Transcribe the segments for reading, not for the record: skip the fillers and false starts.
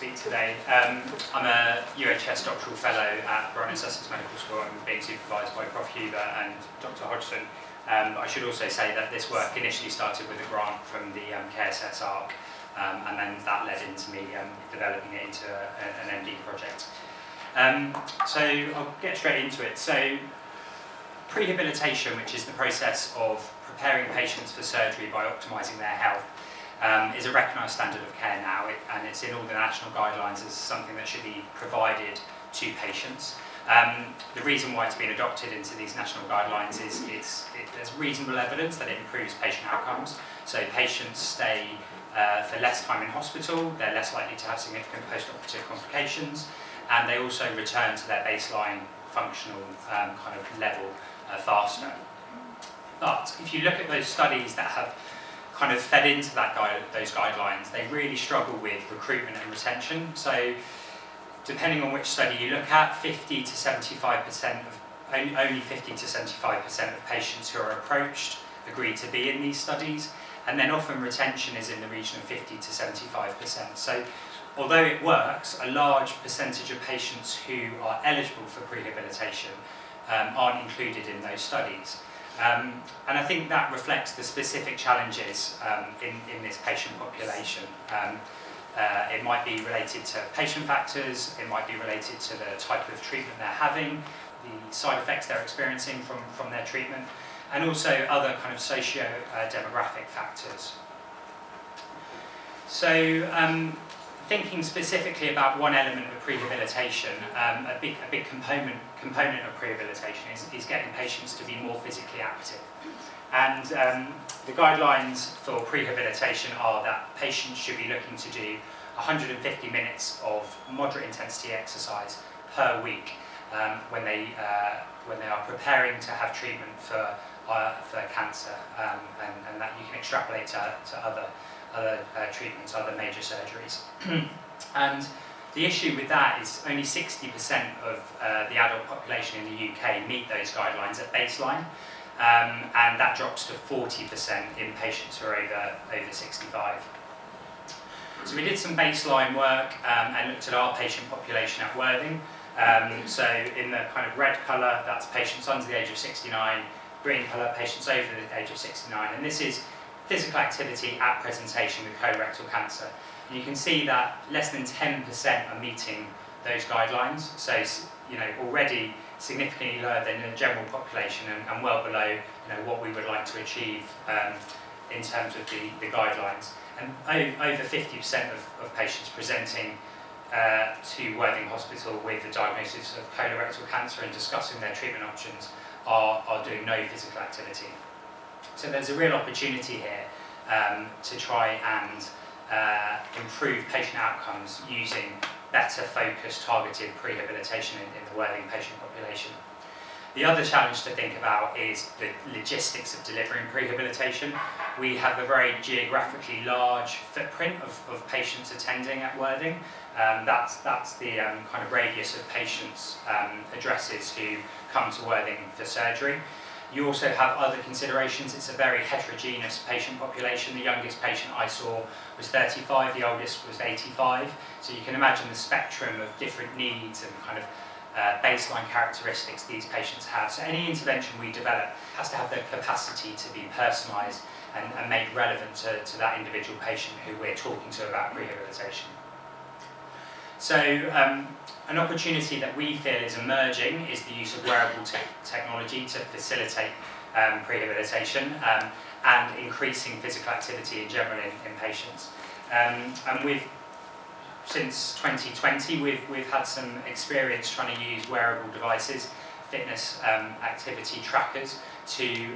speak today. I'm a UHS doctoral fellow at Brighton and Sussex Medical School. I'm being supervised by Prof Huber and Dr Hodgson. I should also say that this work initially started with a grant from the KSS ARC, and then that led into me developing it into an MD project. So I'll get straight into it. So prehabilitation, which is the process of preparing patients for surgery by optimising their health, is a recognised standard of care now, and it's in all the national guidelines as something that should be provided to patients. The reason why it's been adopted into these national guidelines is there's reasonable evidence that it improves patient outcomes. So patients stay for less time in hospital, they're less likely to have significant post-operative complications, and they also return to their baseline functional kind of level faster. But if you look at those studies that have kind of fed into those guidelines, they really struggle with recruitment and retention. So depending on which study you look at, 50 to 75% of only 50 to 75% of patients who are approached agree to be in these studies, and then often retention is in the region of 50 to 75%. So although it works, a large percentage of patients who are eligible for prehabilitation aren't included in those studies. And I think that reflects the specific challenges in this patient population. It might be related to patient factors, it might be related to the type of treatment they're having, the side effects they're experiencing from their treatment, and also other kind of socio-demographic factors. So thinking specifically about one element of prehabilitation, a big component of prehabilitation is getting patients to be more physically active. And the guidelines for prehabilitation are that patients should be looking to do 150 minutes of moderate intensity exercise per week when they are preparing to have treatment for cancer, and that you can extrapolate to other treatments, other major surgeries. And the issue with that is only 60% of the adult population in the UK meet those guidelines at baseline, and that drops to 40% in patients who are over 65. So we did some baseline work and looked at our patient population at Worthing. So in the kind of red colour, that's patients under the age of 69, green colour, patients over the age of 69, and this is physical activity at presentation with colorectal cancer. And you can see that less than 10% are meeting those guidelines, so already significantly lower than the general population and well below what we would like to achieve in terms of the guidelines. And over 50% of patients presenting to Worthing Hospital with the diagnosis of colorectal cancer and discussing their treatment options are doing no physical activity. So there's a real opportunity here to try and improve patient outcomes using better focused, targeted prehabilitation in the Worthing patient population. The other challenge to think about is the logistics of delivering prehabilitation. We have a very geographically large footprint of patients attending at Worthing. That's the kind of radius of patients' addresses who come to Worthing for surgery. You also have other considerations. It's a very heterogeneous patient population. The youngest patient I saw was 35, the oldest was 85. So you can imagine the spectrum of different needs and kind of baseline characteristics these patients have. So any intervention we develop has to have the capacity to be personalised and made relevant to that individual patient who we're talking to about rehabilitation. So an opportunity that we feel is emerging is the use of wearable technology to facilitate prehabilitation and increasing physical activity in general in patients. And since 2020, we've had some experience trying to use wearable devices, fitness activity trackers, to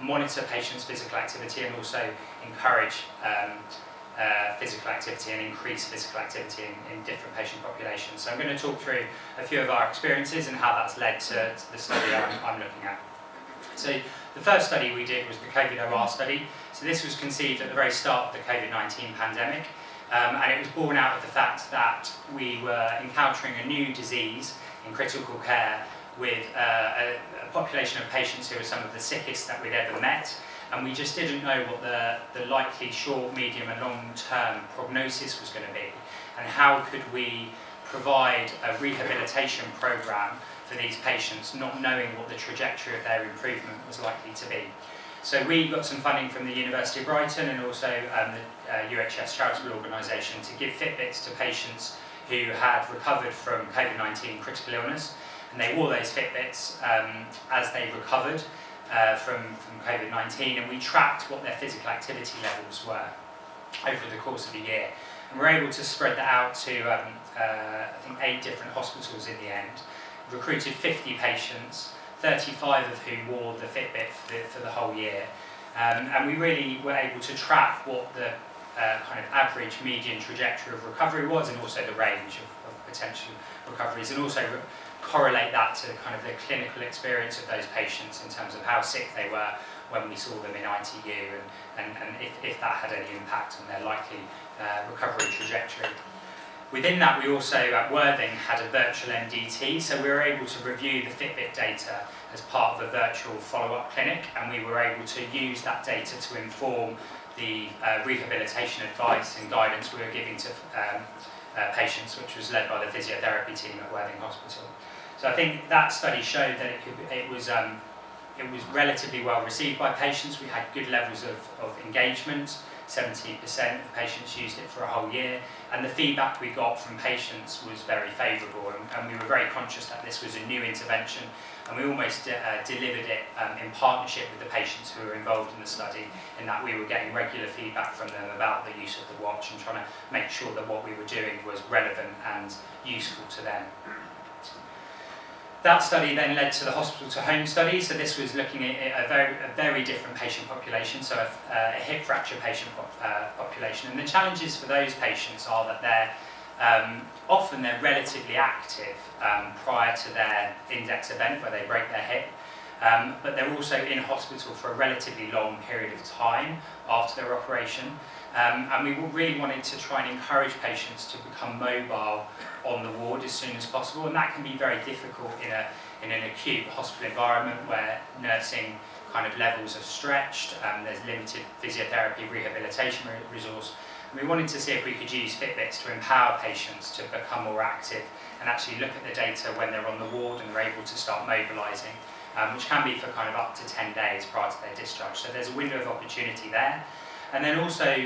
monitor patients' physical activity and also encourage physical activity and increase physical activity in different patient populations. So I'm going to talk through a few of our experiences and how that's led to the study I'm looking at. So the first study we did was the COVID-OR study. So this was conceived at the very start of the COVID-19 pandemic, and it was born out of the fact that we were encountering a new disease in critical care with a population of patients who were some of the sickest that we'd ever met, and we just didn't know what the likely short, medium and long-term prognosis was going to be, and how could we provide a rehabilitation programme for these patients, not knowing what the trajectory of their improvement was likely to be. So we got some funding from the University of Brighton and also the UHS charitable organisation to give Fitbits to patients who had recovered from COVID-19 critical illness, and they wore those Fitbits as they recovered from COVID-19, and we tracked what their physical activity levels were over the course of a year. And we were able to spread that out to I think 8 different hospitals in the end, recruited 50 patients, 35 of whom wore the Fitbit for the whole year, and we really were able to track what the kind of average median trajectory of recovery was, and also the range of potential recoveries, and also correlate that to kind of the clinical experience of those patients in terms of how sick they were when we saw them in ITU, and if that had any impact on their likely recovery trajectory. Within that, we also at Worthing had a virtual MDT, so we were able to review the Fitbit data as part of a virtual follow-up clinic, and we were able to use that data to inform the rehabilitation advice and guidance we were giving to patients, which was led by the physiotherapy team at Worthing Hospital. So I think that study showed that it was relatively well received by patients. We had good levels of engagement. 70% of patients used it for a whole year, and the feedback we got from patients was very favourable, and we were very conscious that this was a new intervention, and we almost delivered it in partnership with the patients who were involved in the study, in that we were getting regular feedback from them about the use of the watch and trying to make sure that what we were doing was relevant and useful to them. That study then led to the hospital-to-home study, so this was looking at a very different patient population, so a hip fracture patient population. And the challenges for those patients are that often they're relatively active prior to their index event where they break their hip, but they're also in hospital for a relatively long period of time after their operation. And we really wanted to try and encourage patients to become mobile on the ward as soon as possible, and that can be very difficult in an acute hospital environment where nursing kind of levels are stretched, there's limited physiotherapy rehabilitation resource. And we wanted to see if we could use Fitbits to empower patients to become more active and actually look at the data when they're on the ward and they're able to start mobilising, which can be for kind of up to 10 days prior to their discharge. So there's a window of opportunity there. And then also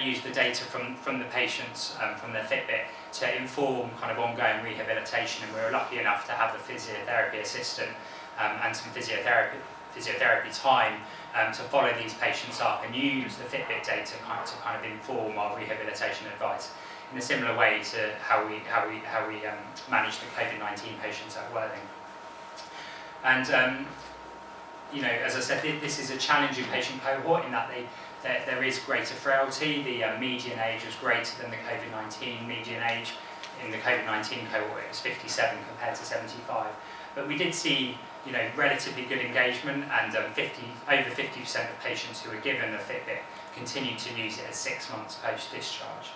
use the data from the patients, from their Fitbit, to inform kind of ongoing rehabilitation. And we were lucky enough to have a physiotherapy assistant and some physiotherapy time to follow these patients up and use the Fitbit data to kind of inform our rehabilitation advice in a similar way to how we manage the COVID-19 patients at Worthing. And as I said, this is a challenging patient cohort in that there is greater frailty. The median age was greater than the COVID-19 median age. In the COVID-19 cohort, it was 57 compared to 75. But we did see, relatively good engagement, and over 50% of patients who were given a Fitbit continued to use it at 6 months post-discharge.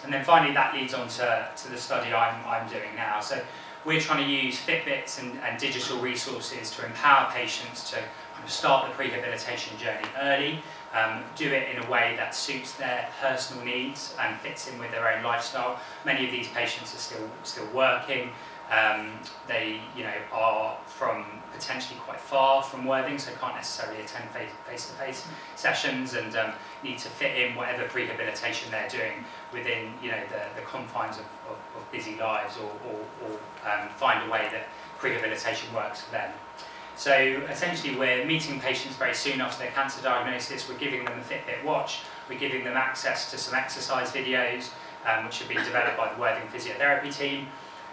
And then finally, that leads on to the study I'm doing now. So we're trying to use Fitbits and digital resources to empower patients to kind of start the rehabilitation journey early, do it in a way that suits their personal needs and fits in with their own lifestyle. Many of these patients are still working. They are from potentially quite far from Worthing, so can't necessarily attend face-to-face sessions, and need to fit in whatever rehabilitation they're doing within the confines of busy lives, or find a way that rehabilitation works for them. So essentially we're meeting patients very soon after their cancer diagnosis. We're giving them a Fitbit watch, we're giving them access to some exercise videos which have been developed by the Worthing physiotherapy team,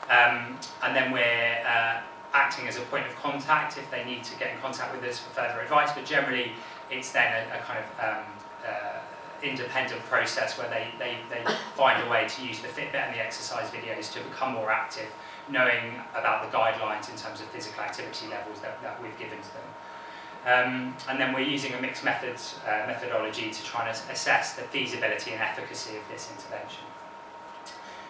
and then we're acting as a point of contact if they need to get in contact with us for further advice, but generally it's then a kind of independent process where they find a way to use the Fitbit and the exercise videos to become more active, knowing about the guidelines in terms of physical activity levels that we've given to them. And then we're using a mixed methodology to try and assess the feasibility and efficacy of this intervention.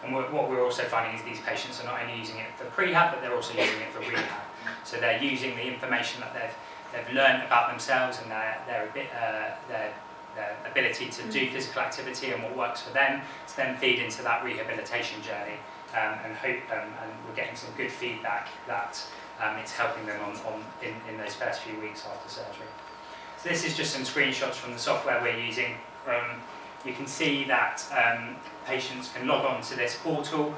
And what we're also finding is these patients are not only using it for prehab, but they're also using it for rehab. So they're using the information that they've learned about themselves and their ability to do physical activity and what works for them, to then feed into that rehabilitation journey, and we're getting some good feedback that it's helping them in those first few weeks after surgery. So this is just some screenshots from the software we're using. You can see that patients can log on to this portal.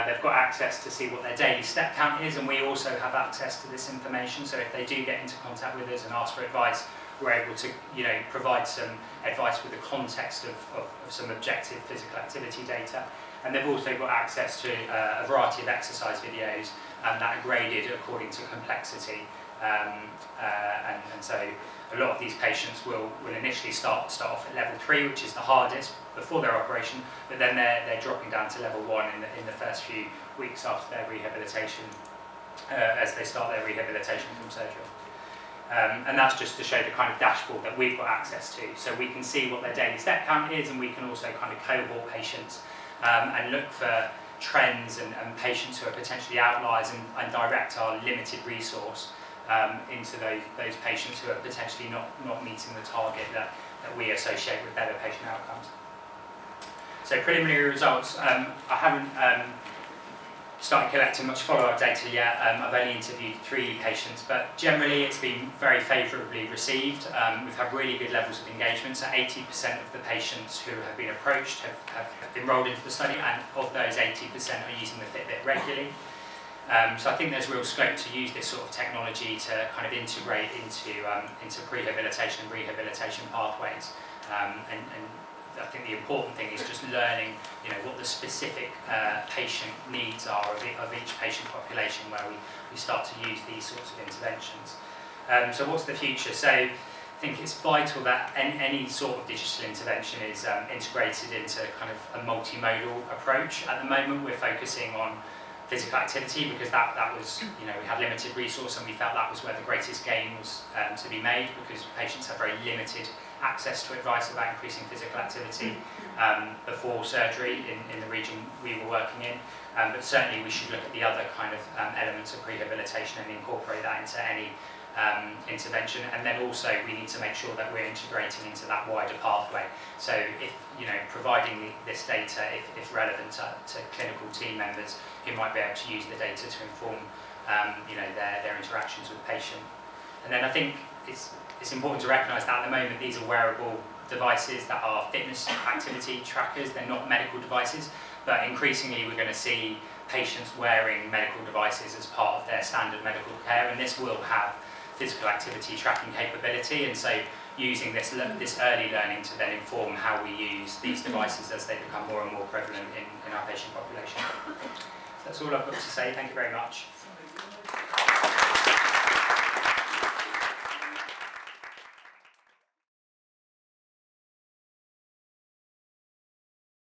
They've got access to see what their daily step count is, and we also have access to this information. So if they do get into contact with us and ask for advice, we're able to, provide some advice with the context of some objective physical activity data. And they've also got access to a variety of exercise videos that are graded according to complexity. And so a lot of these patients will initially start off at level 3, which is the hardest before their operation, but then they're dropping down to level 1 in the first few weeks after their rehabilitation, as they start their rehabilitation from surgery. And that's just to show the kind of dashboard that we've got access to. So we can see what their daily step count is, and we can also kind of cohort patients and look for trends and patients who are potentially outliers, and direct our limited resource into those patients who are potentially not meeting the target that we associate with better patient outcomes. So preliminary results, I haven't started collecting much follow-up data yet. I've only interviewed 3 patients, but generally it's been very favourably received. We've had really good levels of engagement, so 80% of the patients who have been approached have enrolled into the study, and of those 80% are using the Fitbit regularly. So I think there's real scope to use this sort of technology to kind of integrate into prehabilitation and rehabilitation pathways. And I think the important thing is just learning, what the specific patient needs are of each patient population, where we start to use these sorts of interventions. So what's the future? So I think it's vital that any sort of digital intervention is integrated into kind of a multimodal approach. At the moment, we're focusing on physical activity because that was, we had limited resource, and we felt that was where the greatest gain was to be made, because patients have very limited access to advice about increasing physical activity before surgery in the region we were working in. But certainly we should look at the other kind of elements of rehabilitation and incorporate that into any intervention. And then also we need to make sure that we're integrating into that wider pathway. So if, providing this data, if relevant to clinical team members who might be able to use the data to inform their interactions with the patient. And then I think it's important to recognise that at the moment these are wearable devices that are fitness activity trackers. They're not medical devices, but increasingly we're going to see patients wearing medical devices as part of their standard medical care, and this will have physical activity tracking capability. And so using this early learning to then inform how we use these devices as they become more and more prevalent in our patient population. So that's all I've got to say. Thank you very much.